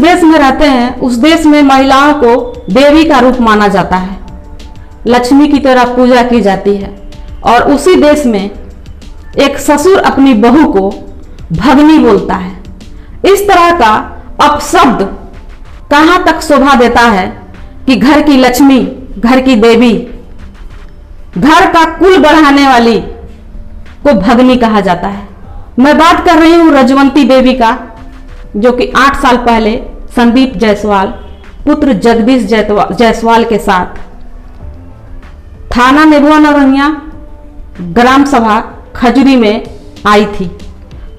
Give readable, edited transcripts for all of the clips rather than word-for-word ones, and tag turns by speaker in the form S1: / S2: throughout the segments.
S1: देश में रहते हैं उस देश में महिलाओं को देवी का रूप माना जाता है, लक्ष्मी की तरह पूजा की जाती है। और उसी देश में एक ससुर अपनी बहू को भगनी बोलता है। इस तरह का अपशब्द कहां तक शोभा देता है कि घर की लक्ष्मी, घर की देवी, घर का कुल बढ़ाने वाली को भगनी कहा जाता है। मैं बात कर रही हूं रजवंती देवी का, जो कि 8 साल पहले संदीप जायसवाल पुत्र जगदीश जायसवाल के साथ थाना नेबुआ नवरंगिया ग्राम सभा खजुरी में आई थी।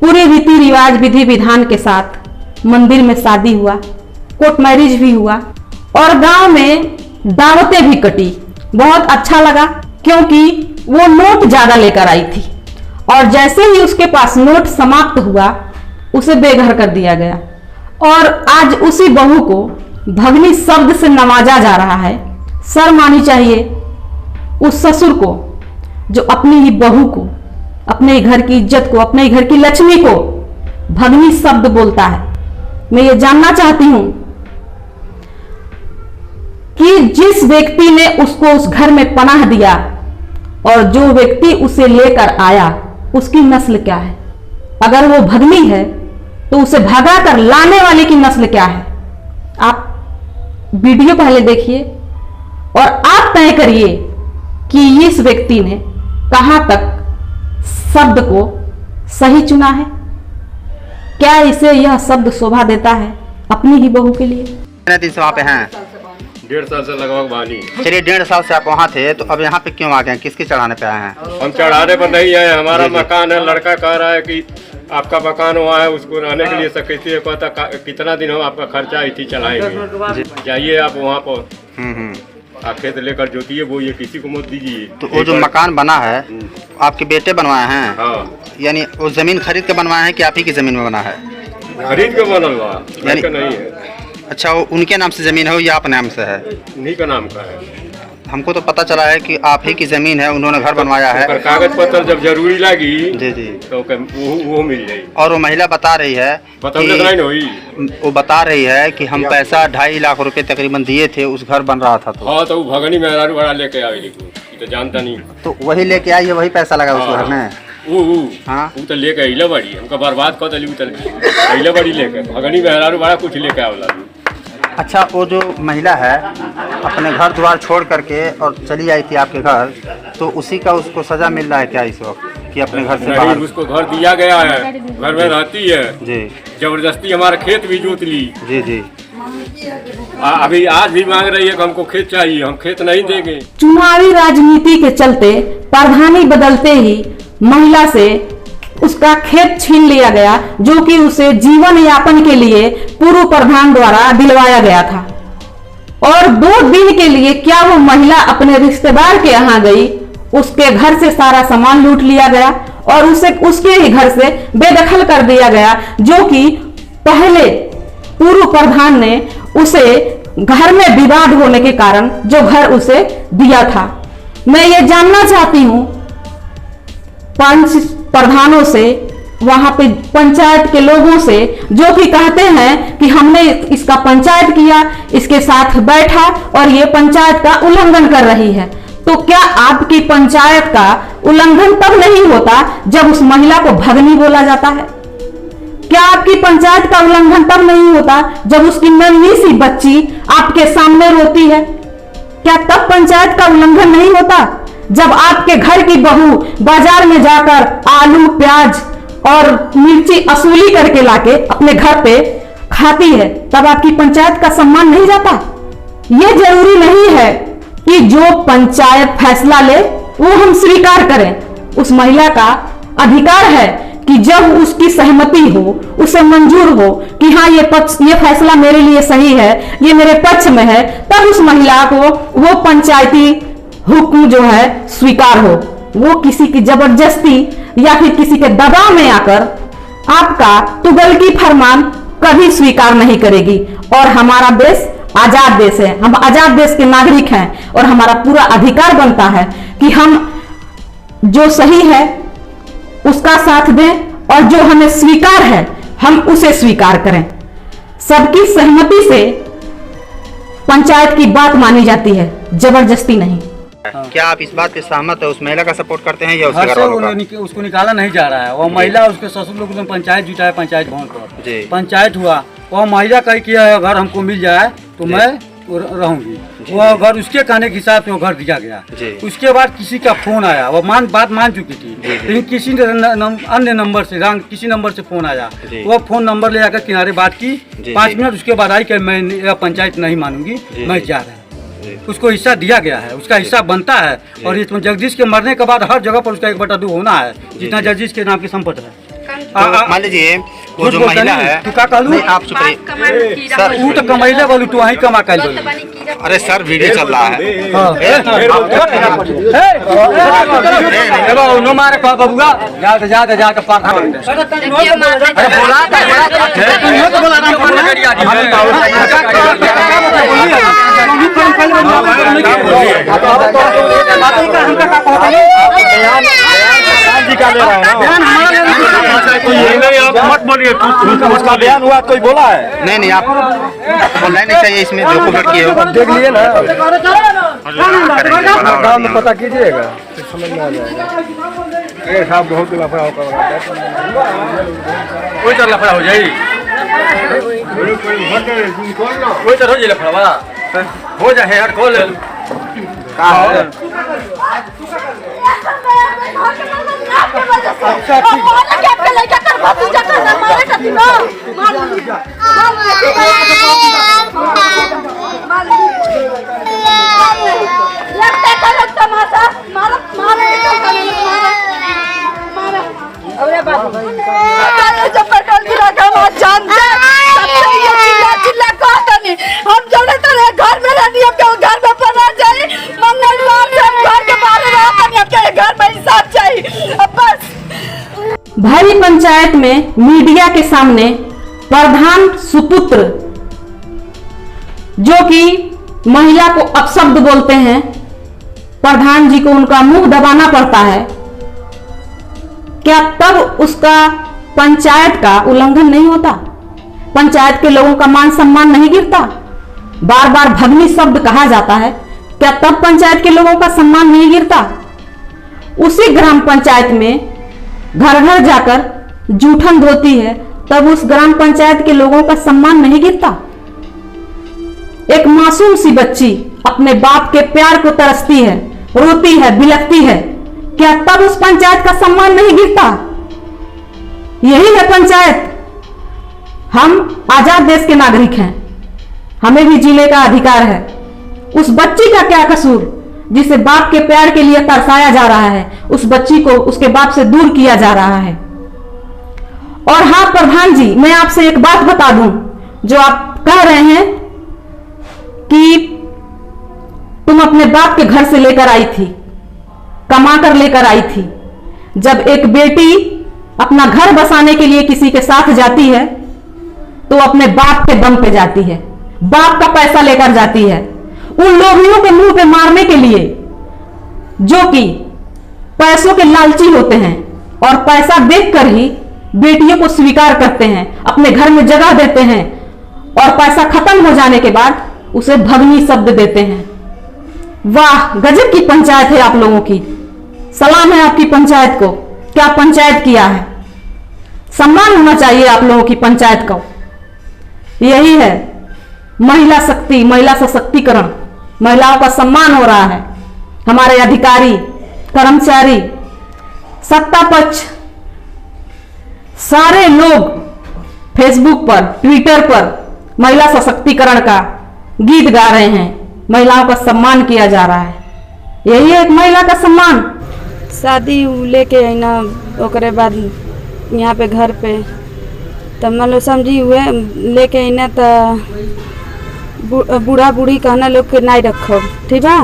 S1: पूरे रीति रिवाज विधि विधान के साथ मंदिर में शादी हुआ, कोर्ट मैरिज भी हुआ और गांव में दावतें भी कटी। बहुत अच्छा लगा क्योंकि वो नोट ज्यादा लेकर आई थी और जैसे ही उसके पास नोट समाप्त हुआ उसे बेघर कर दिया गया। और आज उसी बहू को भगनी शब्द से नवाजा जा रहा है। शर्म आनी चाहिए उस ससुर को जो अपनी ही बहू को, अपने घर की इज्जत को, अपने घर की लक्ष्मी को भगनी शब्द बोलता है। मैं ये जानना चाहती हूं कि जिस व्यक्ति ने उसको उस घर में पनाह दिया और जो व्यक्ति उसे लेकर आया उसकी नस्ल क्या है? अगर वो भगनी है तो उसे भगा कर लाने वाले की नस्ल क्या है? आप वीडियो पहले देखिए और आप तय करिए कि इस व्यक्ति ने कहां तक शब्द को सही चुना है। क्या इसे यह शब्द शोभा देता है अपनी ही बहू के लिए?
S2: कितने दिन से वहाँ पे हैं?
S3: 1.5 साल से लगभग बानी।
S2: चलिए 1.5 साल से आप वहाँ थे तो अब यहाँ पे क्यों आ गए? किसके चढ़ाने पे आए हैं?
S3: हम चढ़ाने पर नहीं आए, हमारा मकान है। लड़का कह रहा है कि आपका मकान वहाँ है, उसको रहने के लिए कैसे कहता कितना दिन हम आपका खर्चा इसी चलाएंगे, जाइए आप वहाँ पर आप खेत लेकर जोतिए, वो ये किसी को मत दीजिए।
S2: तो वो जो मकान बना है आपके बेटे बनवाए हैं?
S3: हाँ।
S2: यानी वो जमीन खरीद के बनवाए हैं कि आप ही की जमीन में बना है?
S3: खरीद के बनल हुआ
S2: यानी
S3: नहीं है।
S2: अच्छा, वो उनके नाम से जमीन है या अपने नाम से है?
S3: उन्हीं का नाम का है।
S2: हमको तो पता चला है कि आप ही की जमीन है, उन्होंने घर बनवाया है।
S3: कागज पत्र जब जरूरी लगी
S2: जी जी
S3: तो वो मिल जाएगी।
S2: और वो महिला बता रही है वो बता रही है कि हम पैसा 2.5 लाख रुपए तकरीबन दिए थे, उस घर बन रहा था। तो
S3: हाँ, तो वो भगनी मेहरारू बड़ा लेके आई, तो जानता नहीं।
S2: तो वही लेके आई है, वही पैसा लगा उस घर में।
S3: हाँ, वो तो लेके अइला बड़ी, हमका बर्बाद कर दिली। अइला बड़ी लेके भगनी मेहरारू बड़ा कुछ लेके आवला।
S2: अच्छा, वो जो महिला है अपने घर द्वार छोड़ करके और चली आई थी आपके घर, तो उसी का उसको सजा मिल रहा है क्या इस वक्त कि अपने घर से बाहर?
S3: उसको घर दिया गया है, घर में रहती है
S2: जी।
S3: जबरदस्ती हमारा खेत भी जोत ली।
S2: जी जी।
S3: अभी आज भी मांग रही है कि हमको खेत चाहिए, हम खेत नहीं देंगे।
S1: चुनावी राजनीति के चलते प्रधानी बदलते ही महिला से उसका खेत छीन लिया गया, जो कि उसे जीवन यापन के लिए पूर्व प्रधान द्वारा दिलवाया गया था। और 2 दिन के लिए क्या वो महिला अपने रिश्तेदार के यहाँ गई, उसके घर से सारा सामान लूट लिया गया और उसे उसके ही घर से बेदखल कर दिया गया, जो कि पहले पूर्व प्रधान ने उसे घर में विवाद होने के कारण जो घर उसे दिया था। मैं ये जानना चाहती हूँ पंच प्रधानों से, वहां पे पंचायत के लोगों से, जो कि कहते हैं कि हमने इसका पंचायत किया, इसके साथ बैठा और ये पंचायत का उल्लंघन कर रही है। तो क्या आपकी पंचायत का उल्लंघन तब नहीं होता जब उस महिला को भगनी बोला जाता है? क्या आपकी पंचायत का उल्लंघन तब नहीं होता जब उसकी नन्ही सी बच्ची आपके सामने रोती है? क्या तब पंचायत का उल्लंघन नहीं होता जब आपके घर की बहू बाजार में जाकर आलू, प्याज और मिर्ची असूली करके लाके अपने घर पे खाती है? तब आपकी पंचायत का सम्मान नहीं जाता? ये जरूरी नहीं है कि जो पंचायत फैसला ले वो हम स्वीकार करें। उस महिला का अधिकार है कि जब उसकी सहमति हो, उसे मंजूर हो कि हाँ ये फैसला मेरे लिए सही है, ये मेरे पक्ष में है, तब उस महिला को वो पंचायती हुक्म जो है स्वीकार हो। वो किसी की जबरदस्ती या फिर किसी के दबाव में आकर आपका तुगलकी फरमान कभी स्वीकार नहीं करेगी। और हमारा देश आजाद देश है, हम आजाद देश के नागरिक हैं और हमारा पूरा अधिकार बनता है कि हम जो सही है उसका साथ दें और जो हमें स्वीकार है हम उसे स्वीकार करें। सबकी सहमति से पंचायत की बात मानी जाती है, जबरदस्ती नहीं।
S2: क्या आप इस बात पे सहमत है? उस महिला का सपोर्ट करते हैं या उसके
S4: घर
S2: घर
S4: से
S2: वालों का?
S4: उसको निकाला नहीं जा रहा है। वो महिला उसके ससुर लोग ने पंचायत जुटाया, पंचायत भवन पर
S2: जी।
S4: पंचायत हुआ, वो महिला कही कि अगर हमको मिल जाए तो मैं रहूंगी। वो घर उसके कहने के हिसाब से वो घर दिया गया। उसके बाद किसी का फोन आया, वो बात मान चुकी थी, लेकिन किसी अन्य नंबर से किसी नंबर से फोन आया। वो फोन नंबर ले आकर किनारे बात की, 5 मिनट उसके बाद आई कि मैं पंचायत नहीं मानूंगी, मैं जा रहा है। उसको हिस्सा दिया गया है, उसका हिस्सा बनता है। और इसमें जगदीश के मरने के बाद हर जगह पर उसका 1/2 होना है, जितना जगदीश के नाम की संपत्ति है।
S2: मान लीजिए वो जो महिला है,
S4: तू का कहलू?
S2: आप चुप रहिए सर।
S4: तू तो कमाइले बोलू, तू वहीं कमा कर बोलू।
S2: अरे सर वीडियो चल रहा है।
S4: नो मारे बबुआ, जाके पाखा
S3: मत बोलिए,
S4: उसका बयान हुआ कोई बोला है?
S2: नहीं आप बोलना नहीं चाहिए, इसमें जो कुछ किए हो
S4: देख लिए ना,
S2: गाँव
S4: में पता कीजिएगा, समझ में आ जाएगा। साहब बहुत लफड़ा कोई तरह लफड़ा हो जाए, कोई तरह हो जाए लफड़ा हो जाए यार। खोल
S5: हम जौने तरह घर में रहनी, अब घर में बना जाए, मंगलवार से हम घर के बाहर रहनी, अब घर में हिसाब चाहिए। अब बस
S1: भरी पंचायत में मीडिया के सामने प्रधान सुपुत्र जो कि महिला को अपशब्द बोलते हैं, प्रधान जी को उनका मुंह दबाना पड़ता है। क्या तब उसका पंचायत का उल्लंघन नहीं होता? पंचायत के लोगों का मान सम्मान नहीं गिरता? बार बार भगनी शब्द कहा जाता है, क्या तब पंचायत के लोगों का सम्मान नहीं गिरता? उसी ग्राम पंचायत में घर घर जाकर जूठन धोती है, तब उस ग्राम पंचायत के लोगों का सम्मान नहीं गिरता? एक मासूम सी बच्ची अपने बाप के प्यार को तरसती है, रोती है, बिलखती है, क्या तब उस पंचायत का सम्मान नहीं गिरता? यही है पंचायत। हम आजाद देश के नागरिक हैं, हमें भी जीने का अधिकार है। उस बच्ची का क्या कसूर जिसे बाप के प्यार के लिए तरसाया जा रहा है, उस बच्ची को उसके बाप से दूर किया जा रहा है। और हाँ प्रधान जी, मैं आपसे एक बात बता दूं, जो आप कह रहे हैं कि तुम अपने बाप के घर से लेकर आई थी, कमा कर लेकर आई थी। जब एक बेटी अपना घर बसाने के लिए किसी के साथ जाती है तो अपने बाप के दम पे जाती है, बाप का पैसा लेकर जाती है, उन लोभियों के मुंह पे मारने के लिए जो कि पैसों के लालची होते हैं और पैसा देखकर ही बेटियों को स्वीकार करते हैं, अपने घर में जगह देते हैं और पैसा खत्म हो जाने के बाद उसे भगनी शब्द देते हैं। वाह, गजब की पंचायत है आप लोगों की, सलाम है आपकी पंचायत को। क्या पंचायत किया है, सम्मान होना चाहिए आप लोगों की पंचायत को। यही है महिला शक्ति, महिला सशक्तिकरण, महिलाओं का सम्मान हो रहा है। हमारे अधिकारी, कर्मचारी, सत्ता पक्ष, सारे लोग फेसबुक पर, ट्विटर पर महिला सशक्तिकरण का गीत गा रहे हैं, महिलाओं का सम्मान किया जा रहा है। यही है एक महिला का सम्मान।
S6: शादी लेके आई ना, ओकरे बाद यहाँ पे घर पे तब मान लो समझी हुए लेके आई ना, तो बूढ़ा बूढ़ी कहना लोग के नहीं रखो, ठीक बा,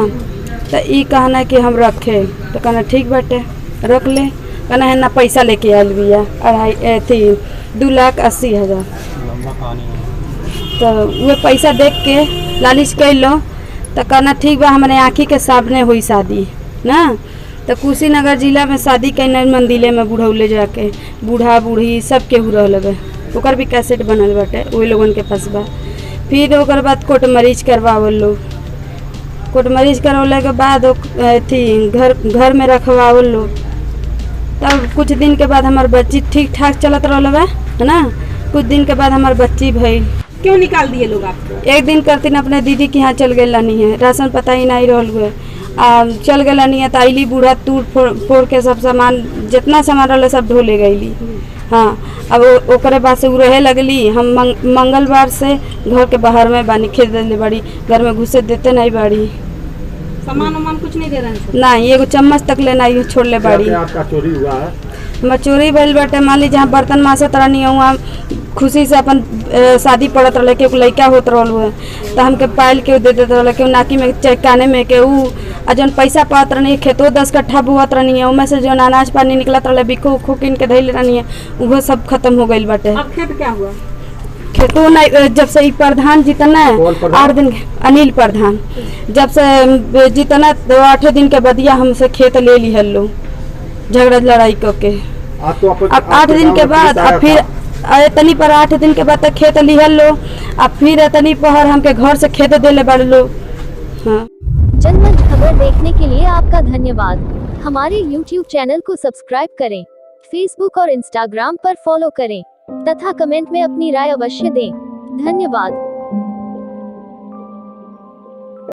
S6: तो ई कहना कि हम रखे, तो कहना ठीक बाटे रख ले। कहना है ना पैसा लेके आयल बिया 2,80,000, तो वो पैसा देख के लालिश कर लो, तो कहना ठीक बा हमारे आँखी के सामने हुई शादी ना। तो कुशीनगर जिला में शादी कैन मंदिले में बुढ़ौले जाके बूढ़ा बूढ़ी सब केहू रह लगे, ओकर भी कैसेट बनल बाटे, वही लोगन के पास बा। फिर ओकर बाद कोर्ट मरीज करवावल लोग, कोर्ट मरीज करवले के बाद थी घर में रखवावल लोग। तब कुछ दिन के बाद हमार बच्ची ठीक ठाक चलत रहल बा, है ना। कुछ दिन के बाद हमार बच्ची भइल।
S1: क्यों निकाल दिए लोग आपको?
S6: एक दिन करती अपने दीदी के यहाँ चल गई नहीं है, राशन पता ही नहीं रहल हुए। चल गई नहीं है तो आईली बूढ़ा तूड़ फोड़ के सब सामान जितना सामान रहा सब ढोले गईली। हाँ, अब ओकरे बाद से उ रहे लगली। हम मंगलवार से घर के बाहर में बानी, खेत दिले बाड़ी, घर में घुसे देते नहीं बाड़ी।
S1: सामान वामान कुछ नहीं दे रहे हैं?
S6: नहीं, एगो चम्मच तक ले नहीं छोड़ ले बाड़ी।
S4: आपका चोरी हुआ है?
S6: हमार चोरी भइल बाटे, मान ली जहाँ बर्तन मासत रहनी है वहाँ खुशी से अपन शादी पड़त रहे, के लड़का होत रहल हुए तो हमके पायल के दे देते रहे, के नाकी में चाहे काने में के ऊ। आ जौन पैसा पात रहनी, खेतो 10 कट्ठा बुआत रहनी है, उनमें से जौन अनाज पानी निकलत रहे, बिखो उखो किन के धैल रहनी है, वो सब खत्म हो गई बाटे।
S1: अब खेत क्या हुआ?
S6: खेतो नहीं, जब से ई प्रधान जीतना 8 दिन, अनिल प्रधान जब से जीतना 8 दिन के बदिया हमसे खेत ले ली हल्लो, झगड़ा लड़ाई करके। अब 8 दिन के बाद अब फिर तनी पर 8 दिन के बाद तक खेत लिहल लो, अब फिर तनी पहर हमके घर से खेत देले बड़ लो। हाँ।
S7: जनमत खबर देखने के लिए आपका धन्यवाद। हमारे YouTube चैनल को सब्सक्राइब करें, Facebook और Instagram पर फॉलो करें तथा कमेंट में अपनी राय अवश्य दें। धन्यवाद।